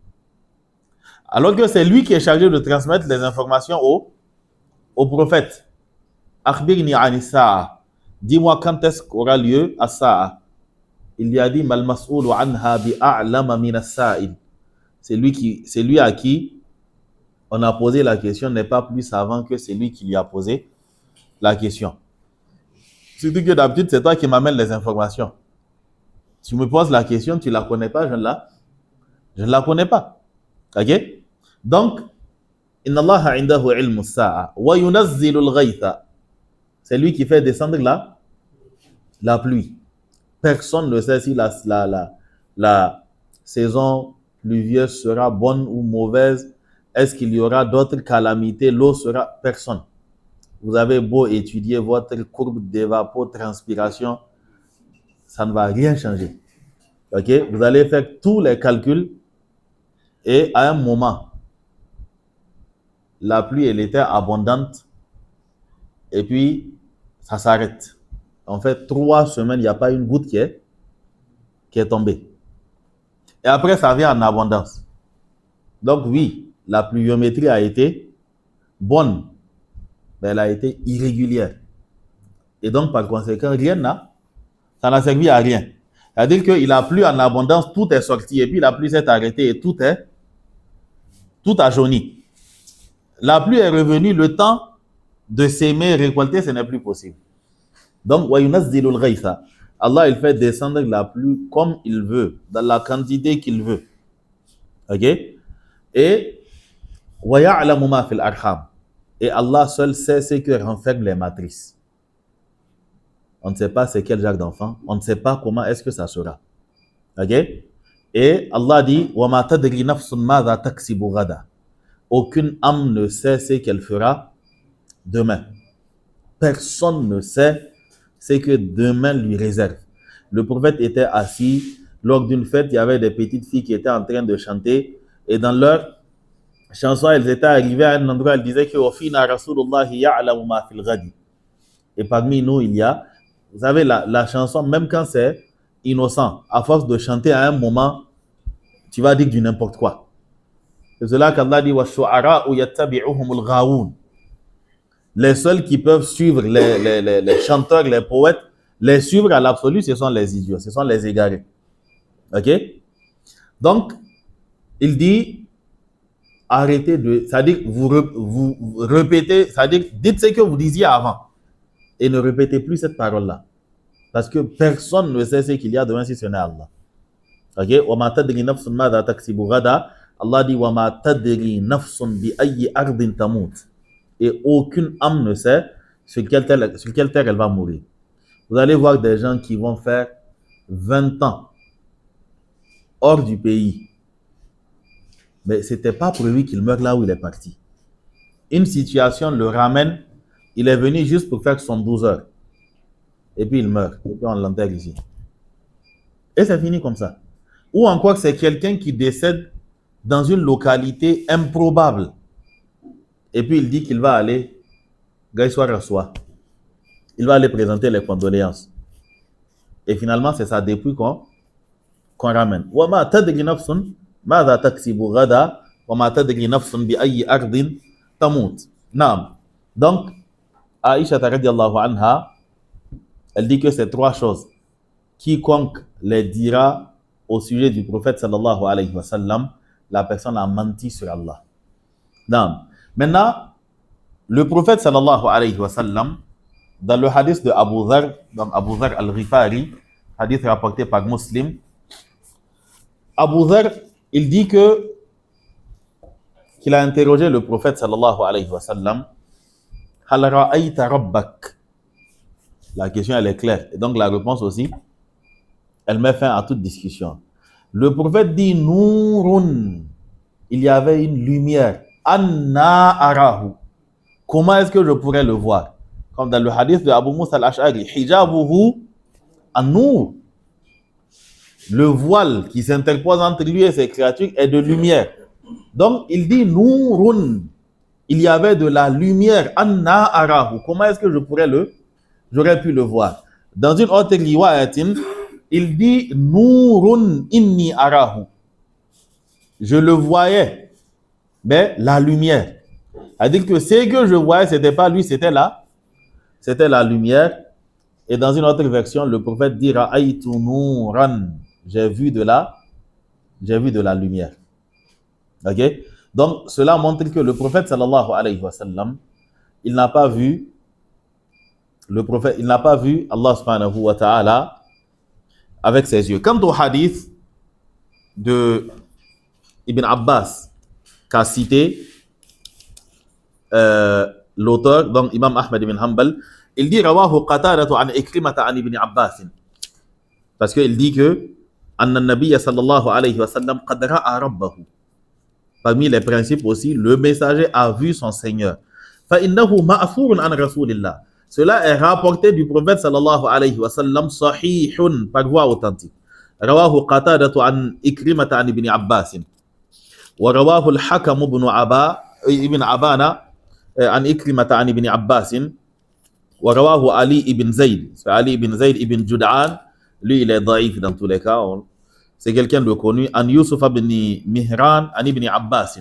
[SPEAKER 2] Alors que c'est lui qui est chargé de transmettre les informations au prophète. Akhbirni ani sa'a. Dis-moi quand est-ce qu'aura lieu as-sa'a. Il lui a dit mal mas'oulu anha bi a'lama min as-sa'il. C'est lui à qui on a posé la question n'est pas plus savant que celui qui lui a posé la question. Surtout que d'habitude, c'est toi qui m'amènes les informations. Tu me poses la question, tu ne la connais pas, je ne la connais pas. Ok? Donc, Inna Allaha indahu ilmu sa'a wa yunazzilu al-ghaytha. C'est lui qui fait descendre la pluie. Personne ne sait si la saison pluvieuse sera bonne ou mauvaise. Est-ce qu'il y aura d'autres calamités? L'eau sera... Personne. Vous avez beau étudier votre courbe d'évapotranspiration, ça ne va rien changer. Ok? Vous allez faire tous les calculs et à un moment, la pluie, elle était abondante et puis ça s'arrête. En fait, 3 semaines, il n'y a pas une goutte qui est tombée. Et après, ça vient en abondance. Donc oui, la pluviométrie a été bonne, mais elle a été irrégulière. Et donc, par conséquent, ça n'a servi à rien. C'est-à-dire qu'il a plu en abondance, tout est sorti, et puis la pluie s'est arrêtée et tout a jauni. La pluie est revenue, le temps de s'aimer, récolter, ce n'est plus possible. Donc, Allah, il fait descendre la pluie comme il veut, dans la quantité qu'il veut. Ok? Et et Allah seul sait ce que renferment les matrices. On ne sait pas c'est quel genre d'enfant, on ne sait pas comment est-ce que ça sera. Ok? Et Allah dit aucune âme ne sait ce qu'elle fera demain. Personne ne sait ce que demain lui réserve. Le prophète était assis lors d'une fête, il y avait des petites filles qui étaient en train de chanter et dans leur chanson, elles étaient arrivées à un endroit, elles disaient que et parmi nous, il y a, vous savez, la chanson, même quand c'est innocent, à force de chanter à un moment, tu vas dire du n'importe quoi. C'est cela qu'Allah dit les seuls qui peuvent suivre les chanteurs, les poètes, les suivre à l'absolu, ce sont les idiots, ce sont les égarés. Ok? Donc, il dit, arrêtez c'est-à-dire, vous répétez, c'est-à-dire, dites ce que vous disiez avant et ne répétez plus cette parole-là. Parce que personne ne sait ce qu'il y a demain si ce n'est Allah. Ok? Allah dit, وَمَا تَدْرِي نَفْسٌ بِأَيِّ أَرْضٍ تَمُوتُ. Et aucune âme ne sait sur quelle terre elle va mourir. Vous allez voir des gens qui vont faire 20 ans hors du pays. Mais ce n'était pas pour lui qu'il meure là où il est parti. Une situation le ramène, il est venu juste pour faire son 12 heures. Et puis il meurt. Et puis on l'enterre ici. Et c'est fini comme ça. Ou encore c'est quelqu'un qui décède dans une localité improbable. Et puis il dit qu'il va aller, il va aller présenter les condoléances. Et finalement, c'est sa dépouille qu'on ramène. Donc, Aïcha radiallahu anha, elle dit que c'est 3 choses. Quiconque les dira au sujet du prophète sallallahu alayhi wa sallam, la personne a menti sur Allah. Non. Maintenant, le prophète sallallahu alayhi wa sallam, dans le hadith de Abu Dhar, donc Abu Dhar al-Ghifari, hadith rapporté par Muslim, Abu Dhar, il dit qu'il a interrogé le prophète sallallahu alayhi wa sallam, Hal ra'ayta rabbak? La question elle est claire. Et donc la réponse aussi, elle met fin à toute discussion. Le prophète dit Nourun. Il y avait une lumière. Anna arahu. Comment est-ce que je pourrais le voir? Comme dans le hadith de Abu Musa al-Ash'ari, hijabuhu an-nur. Le voile qui s'interpose entre lui et ses créatures est de lumière. Donc il dit Nourun. Il y avait de la lumière. Anna arahu. Comment est-ce que j'aurais pu le voir? Dans une autre riwayatin, il dit Nourun inni arahu. Je le voyais, mais la lumière. C'est-à-dire que ce que je voyais, c'était pas lui, c'était la lumière. Et dans une autre version, le prophète dit Ra'aytu Nouran. J'ai vu de la lumière. Ok? Donc, cela montre que le prophète sallallahu alayhi wa sallam, il n'a pas vu Allah subhanahu wa ta'ala avec ses yeux. Quant au hadith de Ibn Abbas qu'a cité l'auteur, donc Imam Ahmad ibn Hanbal, il dit Rawahu Qatadatu an Ikrimata an Ibn Abbas. Parce qu'il dit que Anna Nabiyya sallallahu alayhi wa sallam qad ra'a rabbahu. Parmi les principes aussi, le messager a vu son Seigneur. Fa'innahu ma'thurun an Rasulillah. Cela est rapporté du prophète sallallahu alayhi wa sallam sahihun, par voie authentique. Rawahu Qatadatu an Ikrimata an Ibn Abbas. Wa rawahu al-Hakam ibn Abana an Ikrimata an Ibn Abbas. Wa rawahu Ali ibn Zayd. Ali ibn Zayd ibn Jud'an, lui il est daïf dans tous les cas. C'est quelqu'un de connu. An Yusuf ibn Mihran an Ibn Abbas.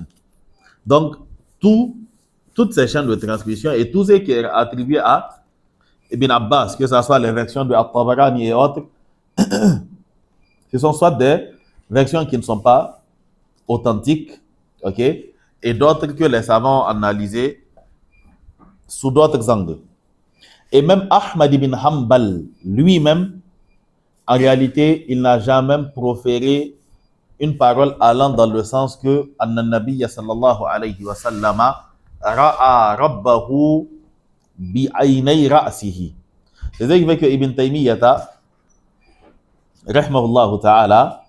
[SPEAKER 2] Donc, toutes ces chaînes de transmission et tout ce qui est attribué à Ibn Abbas, que ce soit les versions de At-Tabarani et autres, ce sont soit des versions qui ne sont pas authentiques, ok, et d'autres que les savants ont analysées sous d'autres angles. Et même Ahmad ibn Hanbal, lui-même, en réalité, il n'a jamais proféré une parole allant dans le sens que Anna Nabiyya sallallahu alayhi wa sallama ra'a rabbahu bi aynay ra'sihi. C'est ce qui fait que Ibn Taymiyyah, rahmahullah ta'ala,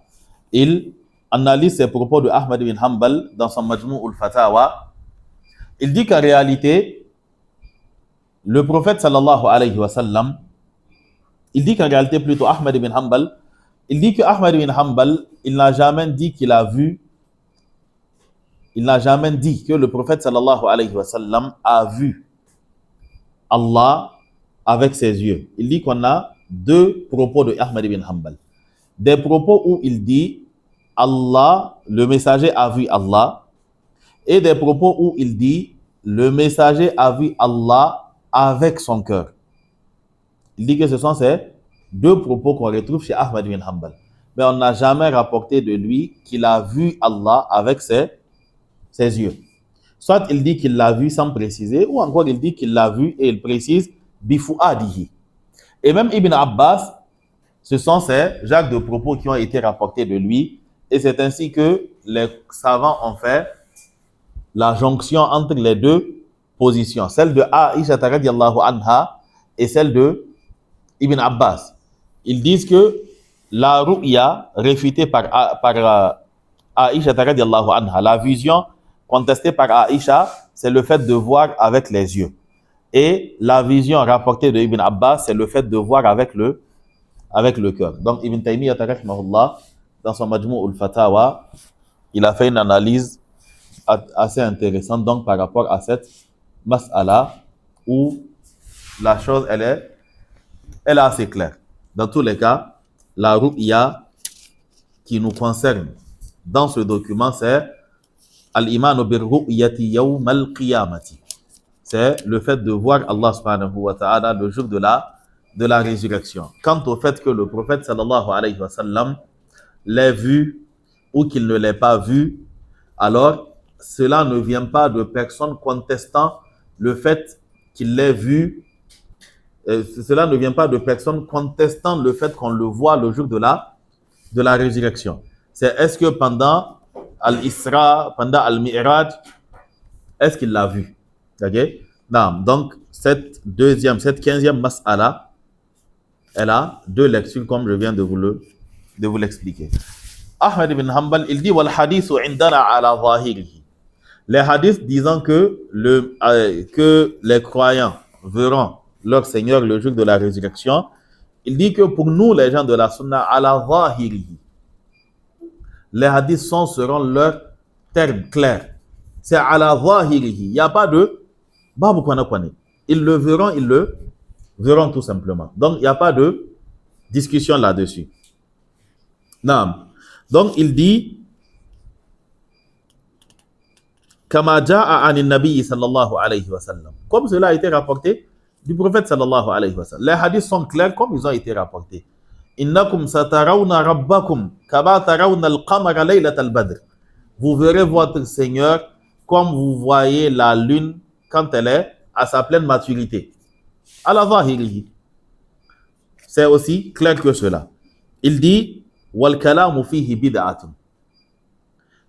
[SPEAKER 2] il analyse ses propos de Ahmad ibn Hanbal dans son Majmu' al-Fatawa. Il dit qu'en réalité, le prophète sallallahu alayhi wa sallam, il dit qu'en réalité plutôt Ahmad ibn Hanbal, il dit que Ahmad ibn Hanbal, il n'a jamais dit qu'il a vu, il n'a jamais dit que le prophète sallallahu alayhi wa sallam a vu Allah avec ses yeux. Il dit qu'on a deux propos de Ahmad ibn Hanbal. Des propos où il dit Allah, le messager a vu Allah, et des propos où il dit le messager a vu Allah avec son cœur. Il dit que ce sont ces deux propos qu'on retrouve chez Ahmad ibn Hanbal. Mais on n'a jamais rapporté de lui qu'il a vu Allah avec ses yeux. Soit il dit qu'il l'a vu sans préciser, ou encore il dit qu'il l'a vu et il précise bifu'adihi. Et même Ibn Abbas, ce sont ces genres de propos qui ont été rapportés de lui, et c'est ainsi que les savants ont fait la jonction entre les deux positions, celle de Aïcha radiyallahu anha et celle de Ibn Abbas. Ils disent que la ru'ya réfutée par Aïcha radiyallahu anha, la vision contestée par Aïcha, c'est le fait de voir avec les yeux. Et la vision rapportée de Ibn Abbas, c'est le fait de voir avec le cœur. Donc Ibn Taymiyyah rahimahullah, dans son Majmu' al-Fatawa, il a fait une analyse assez intéressante donc par rapport à cette mas'ala où la chose elle est assez claire. Dans tous les cas, la ru'ya qui nous concerne dans ce document, c'est al-imanu bir-ru'yati yawm al-qiyamati. C'est le fait de voir Allah subhanahu wa ta'ala le jour de la résurrection. Quant au fait que le prophète sallallahu alayhi wa sallam l'ait vu ou qu'il ne l'ait pas vu, alors cela ne vient pas de personnes contestant le fait qu'il l'ait vu. Cela ne vient pas de personnes contestant le fait qu'on le voit le jour de la résurrection. C'est est-ce que pendant Al-Isra, pendant Al-Mi'raj, est-ce qu'il l'a vu? Ok? Non. Donc, cette 15e mas'ala, elle a 2 lectures comme je viens de vous l'expliquer. Ahmed ibn Hanbal, il dit wal hadithu indana ala zahirihi. Les hadiths disant que les croyants verront leur Seigneur le jour de la résurrection, il dit que pour nous, les gens de la sunna, ala zahirihi, les hadiths seront leurs termes clairs. C'est ala zahirihi. Il n'y a pas de babu kwana kwane. Ils le verront tout simplement. Donc, il n'y a pas de discussion là-dessus. Non. Donc, il dit Kama ja'a anin nabi sallallahu alayhi wa sallam. Comme cela a été rapporté du prophète sallallahu alayhi wa sallam. Les hadiths sont clairs comme ils ont été rapportés. Innakum satarawna rabbakum kama tarawna al-qamara laylat al-badr. Vous verrez votre Seigneur comme vous voyez la lune quand elle est à sa pleine maturité. Ala zahirihi. C'est aussi clair que cela. Il dit wal kalamu fihi bid'atun.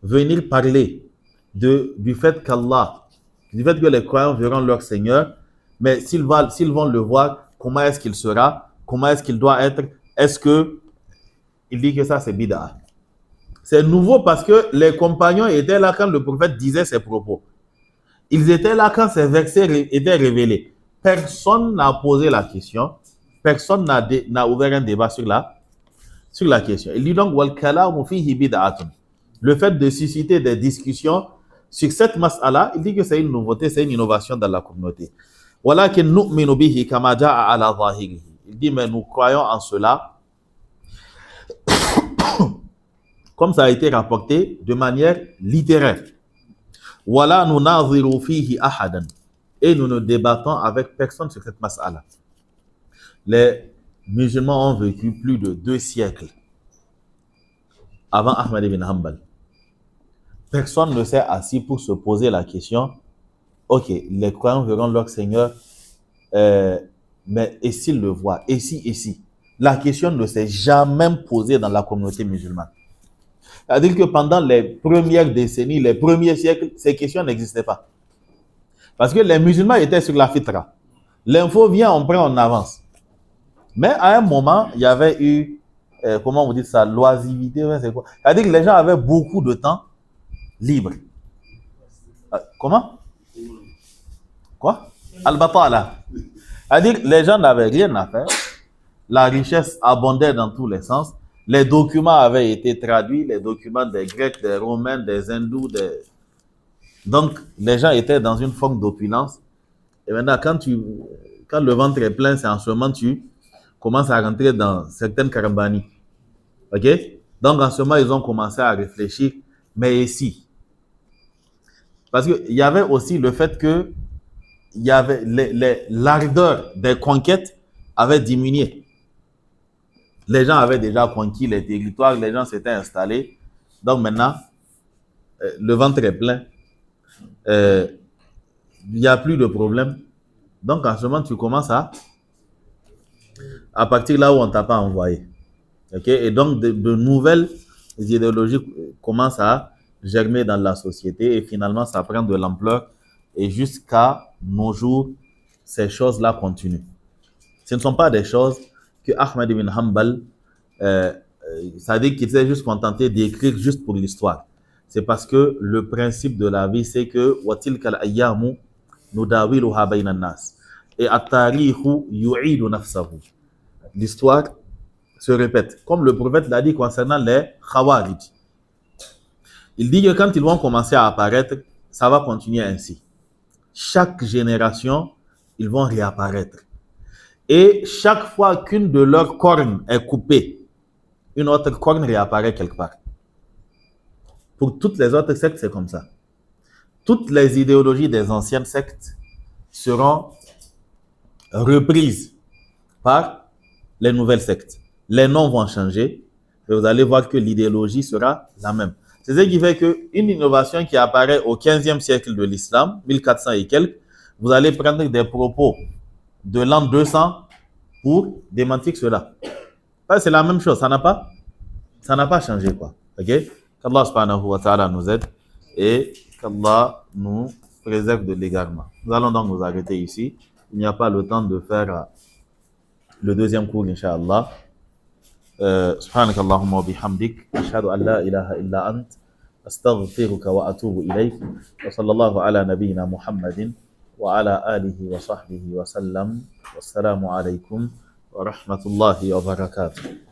[SPEAKER 2] Venir parler du fait que les croyants verront leur Seigneur, mais s'ils vont le voir, comment est-ce qu'il sera, comment est-ce qu'il doit être, est-ce que il dit que ça c'est bid'a. C'est nouveau parce que les compagnons étaient là quand le prophète disait ses propos. Ils étaient là quand ces versets étaient révélés. Personne n'a posé la question, personne n'a ouvert un débat sur la question. Il dit donc wal kalamu fihi bid'atun. Le fait de susciter des discussions sur cette mas'ala, il dit que c'est une nouveauté, c'est une innovation dans la communauté. Walakin nu'minu bihi kama ja'a ala zahirihi. Il dit mais nous croyons en cela comme ça a été rapporté de manière littéraire. Wala nunaziru fihi ahadan. Et nous ne débattons avec personne sur cette mas'ala. Les musulmans ont vécu plus de 2 siècles avant Ahmed ibn Hanbal. Personne ne s'est assis pour se poser la question, ok, les croyants verront leur Seigneur, mais et s'ils le voient, et si. La question ne s'est jamais posée dans la communauté musulmane. C'est-à-dire que pendant les premières décennies, les premiers siècles, ces questions n'existaient pas. Parce que les musulmans étaient sur la fitra. L'info vient, on prend, on avance. Mais à un moment, il y avait eu, comment vous dites ça, l'oisivité, c'est quoi? C'est-à-dire que les gens avaient beaucoup de temps libre. Comment? Quoi? Al-Batala. C'est-à-dire que les gens n'avaient rien à faire. La richesse abondait dans tous les sens. Les documents avaient été traduits, les documents des Grecs, des Romains, des Hindous. Donc, les gens étaient dans une forme d'opulence. Et maintenant, quand le ventre est plein, c'est en ce moment que tu commences à rentrer dans certaines carambanies. OK? Donc, en ce moment, ils ont commencé à réfléchir. Mais ici, parce qu'il y avait aussi le fait que l'ardeur des conquêtes avait diminué. Les gens avaient déjà conquis les territoires, les gens s'étaient installés. Donc maintenant, le ventre est plein. Il n'y a plus de problème. Donc en ce moment, tu commences à partir là où on ne t'a pas envoyé. Okay? Et donc de nouvelles idéologies commencent à germer dans la société et finalement, ça prend de l'ampleur. Et jusqu'à nos jours, ces choses-là continuent. Ce ne sont pas des choses que Ahmed ibn Hanbal, ça dit qu'il s'est juste contenté d'écrire juste pour l'histoire. C'est parce que le principe de la vie, c'est que وَتِلْكَ الْأَيَّامُ نُدَاوِلُهَا بَيْنَ النَّاسِ et التَّارِيخُ يُعِيدُ نَفْسَهُ. L'histoire se répète. Comme le prophète l'a dit concernant les Khawarij. Il dit que quand ils vont commencer à apparaître, ça va continuer ainsi. Chaque génération, ils vont réapparaître. Et chaque fois qu'une de leurs cornes est coupée, une autre corne réapparaît quelque part. Pour toutes les autres sectes, c'est comme ça. Toutes les idéologies des anciennes sectes seront reprises par les nouvelles sectes. Les noms vont changer, et vous allez voir que l'idéologie sera la même. C'est ce qui fait qu'une innovation qui apparaît au 15e siècle de l'islam, 1400 et quelques, vous allez prendre des propos de l'an 200 pour démentir cela. C'est la même chose, ça n'a pas changé, quoi. Ok? Qu'Allah subhanahu wa ta'ala nous aide et qu'Allah nous préserve de l'égarement. Nous allons donc nous arrêter ici. Il n'y a pas le temps de faire le deuxième cours, Inch'Allah. سبحانك اللهم وبحمدك أشهد أن لا إله إلا أنت أستغفرك وأتوب إليك وصلى الله على نبينا محمد وعلى آله وصحبه وسلم والسلام عليكم ورحمة الله وبركاته.